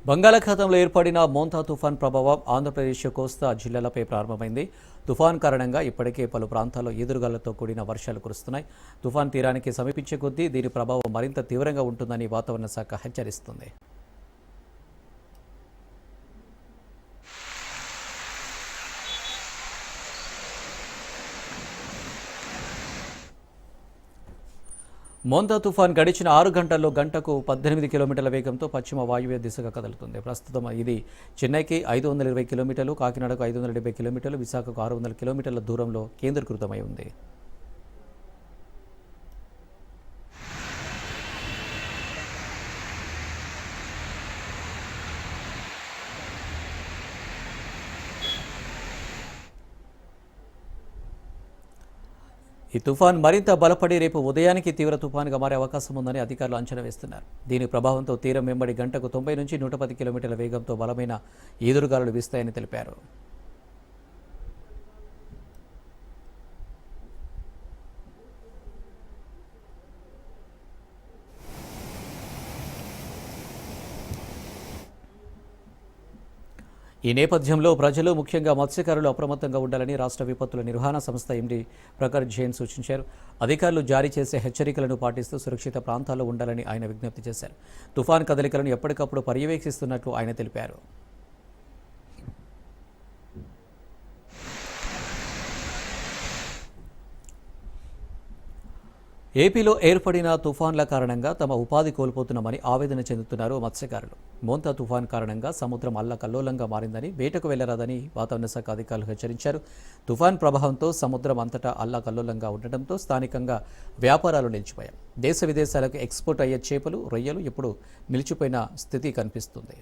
బంగాళాఖాతంలో ఏర్పడిన మోంతా తుఫాన్ ప్రభావం ఆంధ్రప్రదేశ్ కోస్తా జిల్లాలపై ప్రారంభమైంది. తుఫాన్ కారణంగా ఇప్పటికే పలు ప్రాంతాల్లో ఈదురుగాలతో కూడిన వర్షాలు కురుస్తున్నాయి. తుఫాన్ తీరానికి సమీపించే కొద్దీ దీని ప్రభావం మరింత తీవ్రంగా ఉంటుందని వాతావరణ శాఖ హెచ్చరిస్తుంది. మోంతా తుఫాన్ గడిచిన 6 గంటల్లో గంటకు 18 కిలోమీటర్ల వేగంతో పశ్చిమ వాయువ్య దిశగా కదులుతుంది. ప్రస్తుతం ఇది చెన్నైకి 520 కిలోమీటర్లు, కాకినాడకు 570 కిలోమీటర్లు, విశాఖకు 600 కిలోమీటర్ల దూరంలో కేంద్రీకృతమై ఉంది. ఈ తుఫాన్ మరింత బలపడి రేపు ఉదయానికి తీవ్ర తుఫాన్గా మారే అవకాశం ఉందని అధికారులు అంచనా వేస్తున్నారు. దీని ప్రభావంతో తీరం వెంబడి గంటకు 90 నుంచి 110 కిలోమీటర్ల వేగంతో బలమైన ఈదురుగాలులు వీస్తాయని తెలిపారు. ఈ నేపథ్యంలో ప్రజలు, ముఖ్యంగా మత్స్యకారులు అప్రమత్తంగా ఉండాలని రాష్ట్ర విపత్తుల నిర్వహణ సంస్థ ఎండీ ప్రఖర్ జైన్ సూచించారు. అధికారులు జారీ చేసే హెచ్చరికలను పాటిస్తూ సురక్షిత ప్రాంతాల్లో ఉండాలని ఆయన విజ్ఞప్తి చేశారు. తుఫాన్ కదలికలను ఎప్పటికప్పుడు పర్యవేక్షిస్తున్నట్లు ఆయన తెలిపారు. ఏపీలో ఏర్పడిన తుఫాన్ల కారణంగా తమ ఉపాధి కోల్పోతున్నామని ఆవేదన చెందుతున్నారు మత్స్యకారులు. మోంతా తుఫాన్ కారణంగా సముద్రం అల్లకల్లోలంగా మారిందని, వేటకు వెళ్లరాదని వాతావరణ శాఖ అధికారులు హెచ్చరించారు. తుఫాన్ ప్రభావంతో సముద్రం అంతటా అల్లకల్లోలంగా ఉండటంతో స్థానికంగా వ్యాపారాలు నిలిచిపోయాయి. దేశ విదేశాలకు ఎక్స్పోర్ట్ అయ్యే చేపలు, రొయ్యలు ఇప్పుడు నిలిచిపోయిన స్థితి కనిపిస్తుంది.